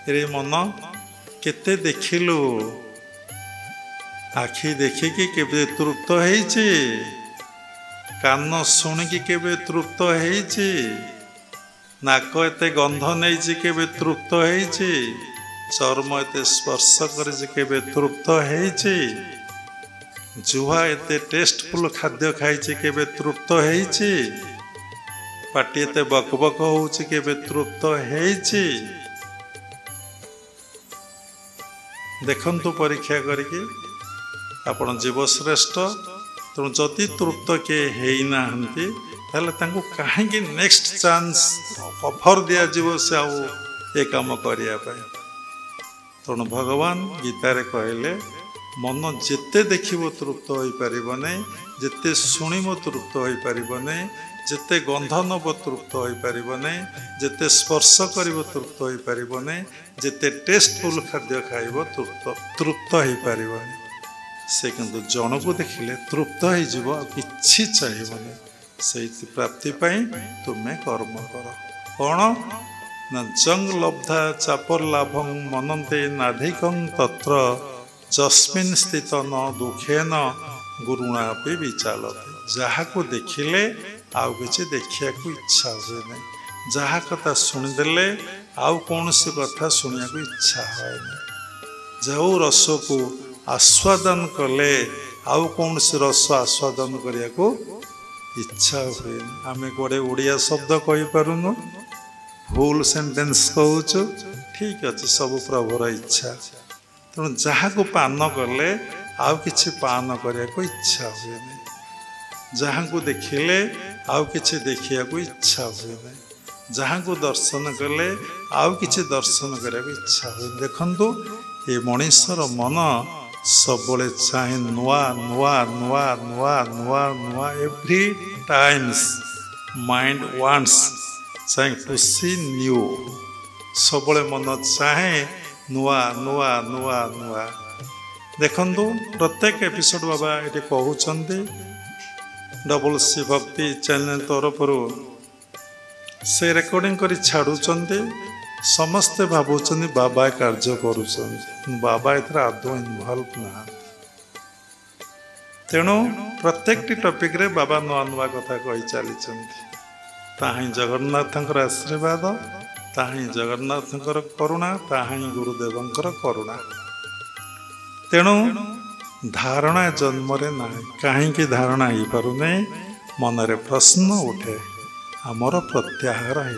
रे मन केते देखिलु आखि देखिकी केबे तृप्त ହେଇଛି कान शुणिकी केबे तृप्त ହେଇଛି नाक एते गंध नहीं केबे तृप्त ହେଇଛି चर्म एते स्पर्श कर केबे तृप्त ହେଇଛି जुहा एते टेस्टफुल खाद्य खाई केबे तृप्त ହେଇଛି पाटी एते बकबक होउछि केबे तृप्त ହେଇଛି देखंतु परीक्षा करके आपण जीवश्रेष्ठ तेणु जदि तृप्त किए होना ताले कहीं नेक्स्ट चांस ऑफर दिया जीव से आउ ये कम करने तेणु भगवान गीतारे कहले मन जेते देखिबो तृप्त हो पारिब नहीं जेते शुणिबो तृप्त हो पारिब नहीं जेते गंध नब तृप्त हो पारिब नहीं जेते स्पर्श करिबो तृप्त हो पारिब नहीं जेते टेस्टफुल खाद्य खाइबो तृप्त हो पारिब नहीं से किंतु जन को देखिले तृप्त हो किछि चाहिए से प्राप्ति पाई तुम्हें कर्म कर कौन ना जंग लब्धा चापर लाभं मनन्ते नाधिकं तत्र जस्मिन् स्थित न दुखेन गुरुणा पे विचालते जहाँ को देखिले आउ किछि देखिया को इच्छा हुए नहीं जहाँ कथा शुणिदेले आउ कौन सी कथा शुणिया को इच्छा हुए नहीं जो रस को आस्वादन कले आउ कौन सी रस आस्वादन करिया को इच्छा हुए आमे गोटे उड़िया शब्द कहि पारुनु फुल सेंटेंस कहूचु ठीक अच्छे सब प्रभुर इच्छा तेणु जहाँ को पान कले आउ किछि पान करिया को इच्छा हुए नहीं जहाँ को देखिले आउ किछि देखिया को इच्छा हुए नहीं जहाँ को दर्शन कले आउ किछि दर्शन करिया को इच्छा हुए देखंतु ये मनुष्यर मन सबले चाहे नुआ नुआ नुआ नुआ नुआ नुआ एवरी टाइम्स माइंड वांट्स चाहे टू सी न्यू सबले मन चाहे नुआ नुआ नुआ नुआ देखंतु प्रत्येक एपिसोड बाबा ये कहते डबल सी भक्ति चैनल तरफ से रेकर्डिंग कर छाड़ुचंती समस्ते भावुं बाबा कार्य करुँच बाबा एथर आदौ इनवल्व ना तेणु प्रत्येक टॉपिक रे बाबा नुआ नुआ कथा कही चली ताही जगन्नाथ आशीर्वाद ताही जगन्नाथ करुणा ताही गुरुदेव करुणा तेणु धारणा जन्म ना कहीं धारणा हो पार नहीं मनरे प्रश्न उठे आमर प्रत्याहार है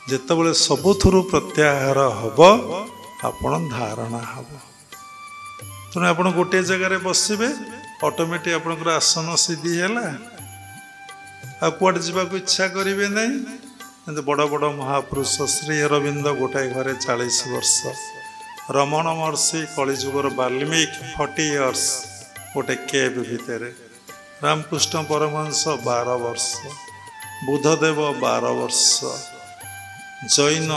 जितेबले सबुथुरु प्रत्याहार हम आपण धारणा हम तेणु आप गोटे जगार बसबे ऑटोमेटिक आपंकर आसन सीधी है आुआड़े जावाक इच्छा करेंगे नहीं बड़ बड़ महापुरुष श्री अरविंद गोटाए घरे 40 वर्ष रमण महर्षि कलिजुगर वाल्मीकि 40 इयर्स गोटे केव भितर रामकृष्ण परमहंस 12 वर्ष बुद्धदेव 12 वर्ष जैन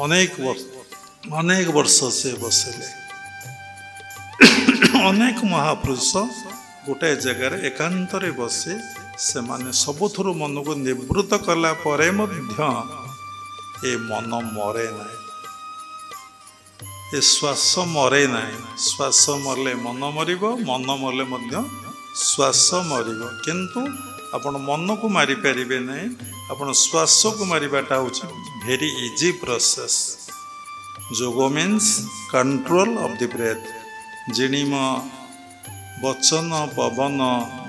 अनेक वर्ष से बसले अनेक महापुरुष गोटे जगार एकांत बसी से माने सबुथुरु मन को निवृत्त कला परे मध्य ए मन मरे ना ए श्वास मरे ना श्वास मरले मन मरिब मन मरले मध्य श्वास मरिब किंतु आपण मन को मारी पारिबे नहीं आपण श्वास को मारिबाटा होछि वेरी इजी प्रोसेस जोग means control of the breath जिणिम वचन पवन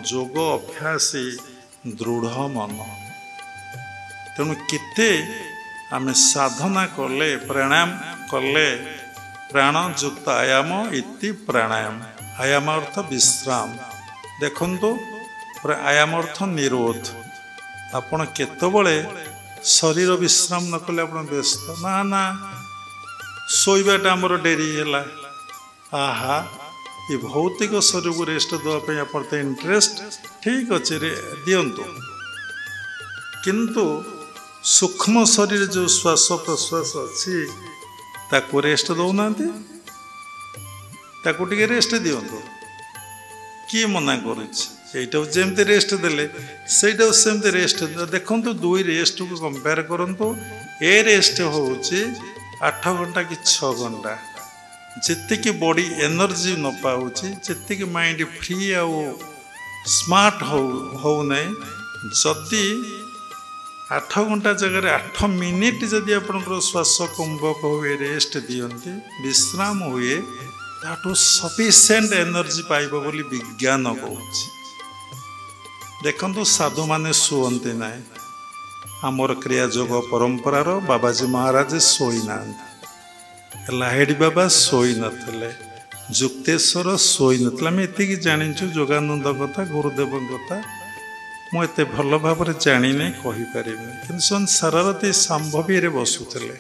जोग अभ्यासी दृढ़ मन तेणु केते आमे साधना कले प्राणायाम कले प्राणयुक्त आयाम इति प्राणायाम आयाम अर्थ विश्राम देखंतु आयाम अर्थ निरोध आपण केतबले शरीर विश्राम न कले आपण व्यस्त ना ना शोइबाटा हमर डेरी हैला आहा ये भौतिक शरीर को रेस्ट देवाई आप इंटरेस्ट ठीक अच्छे दिंतु किंतु सूक्ष्म शरीर जो श्वास प्रश्वास अच्छी ताको रेस्ट दौना ताको टिके रेस्ट दिंतु किए मना करुच्ची এইটাও ଯେମିତି ରେଷ୍ଟ ଦେଲେ ସେଇଟାও ସେମିତି ରେଷ୍ଟ ଦେଖନ୍ତୁ ଦୁଇ ରେଷ୍ଟକୁ କମ୍ପେୟାର କରନ୍ତୁ ଏ ରେଷ୍ଟ ହେଉଛି 8 ଘଣ୍ଟା କି 6 ଘଣ୍ଟା ଯେତିକି ବଡି ଏନର୍ଜି ନ ପାଉଛି ଯେତିକି ମାଇଣ୍ଡ ଫ୍ରି ଆଉ ସ୍ମାର୍ଟ ହଉନାହିଁ ଯଦି 8 ଘଣ୍ଟା ଜାଗାରେ 8 ମିନିଟ୍ ଯଦି ଆପଣଙ୍କର ଶ୍ୱାସ କୁମ୍ଭକ ହୁଏ ରେଷ୍ଟ ଦିଅନ୍ତି ବିଶ୍ରାମ ହୁଏ ତାଠୁ ସଫିସିଏଣ୍ଟ ଏନର୍ଜି ପାଇବ ବୋଲି ବିଜ୍ଞାନ କହୁଛି ଦେଖନ୍ତୁ ସାଧୁମାନେ ଶୁଅନ୍ତି ନାହିଁ ଆମର କ୍ରିୟା ଯୋଗ ପରମ୍ପରାର ବାବାଜୀ ମହାରାଜ ଶୋଇନାହାନ୍ତି ଲାହିଡ଼ି ବାବା ଶୋଇ ନଥିଲେ ଯୁକ୍ତେଶ୍ୱର ଶୋଇ ନଥିଲେ ଆମେ ଏତିକି ଜାଣିଛୁ ଯୋଗାନନ୍ଦ କଥା ଗୁରୁଦେବଙ୍କ କଥା ମୁଁ ଏତେ ଭଲ ଭାବରେ ଜାଣିନି କହିପାରିବିନି କିନ୍ତୁ ସେମାନେ ସାରା ରାତି ସାମ୍ଭବୀରେ ବସୁଥିଲେ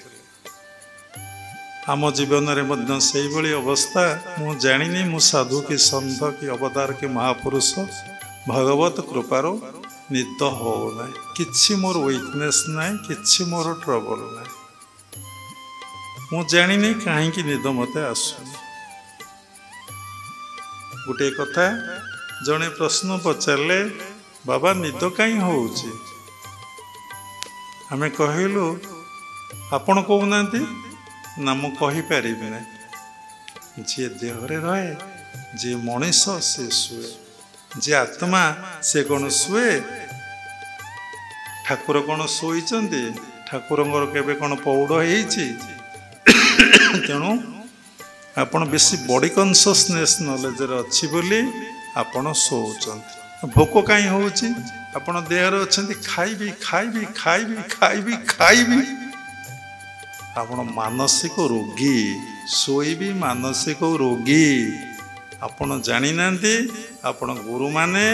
ଆମ ଜୀବନରେ ମଧ୍ୟ ସେଇଭଳି ଅବସ୍ଥା ମୁଁ ଜାଣିନି ମୁଁ ସାଧୁ କି ସନ୍ଥ କି ଅବତାର କି ମହାପୁରୁଷ ଭଗବତ କୃପାରୁ ନିଦ ହେଉନାହିଁ କିଛି ମୋର ୱିକନେସ୍ ନାହିଁ କିଛି ମୋର ଟ୍ରବଲ୍ ନାହିଁ ମୁଁ ଜାଣିନି କାହିଁକି ନିଦ ମୋତେ ଆସୁନି ଗୋଟିଏ କଥା ଜଣେ ପ୍ରଶ୍ନ ପଚାରିଲେ ବାବା ନିଦ କାହିଁ ହେଉଛି ଆମେ କହିଲୁ ଆପଣ କହୁନାହାନ୍ତି ନା ମୁଁ କହିପାରିବି ନାହିଁ ଯିଏ ଦେହରେ ରହେ ଯିଏ ମଣିଷ ସେ ଶୁଏ ଯିଏ ଆତ୍ମା ସେ କ'ଣ ଶୁଏ ଠାକୁର କ'ଣ ଶୋଇଛନ୍ତି ଠାକୁରଙ୍କର କେବେ କ'ଣ ପୌଢ଼ ହେଇଛି ତେଣୁ ଆପଣ ବେଶୀ ବଡି କନସିୟସନେସ୍ ନଲେଜରେ ଅଛି ବୋଲି ଆପଣ ଶୋଉଛନ୍ତି ଭୋକ କାହିଁ ହେଉଛି ଆପଣ ଦେହରେ ଅଛନ୍ତି ଖାଇବି ଖାଇବି ଖାଇବି ଖାଇବି ଖାଇବି ଆପଣ ମାନସିକ ରୋଗୀ ଶୋଇବି ମାନସିକ ରୋଗୀ ଆପଣ ଜାଣିନାହାନ୍ତି ଆପଣ ଗୁରୁମାନେ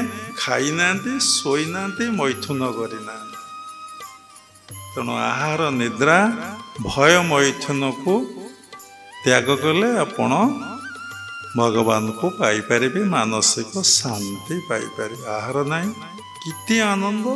ଖାଇନାହାନ୍ତି ଶୋଇନାହାନ୍ତି ମୈଥୁନ କରିନାହାନ୍ତି ତେଣୁ ଆହାର ନିଦ୍ରା ଭୟ ମୈଥୁନକୁ ତ୍ୟାଗ କଲେ ଆପଣ ଭଗବାନଙ୍କୁ ପାଇପାରିବେ ମାନସିକ ଶାନ୍ତି ପାଇପାରିବେ ଆହାର ନାହିଁ କେତେ ଆନନ୍ଦ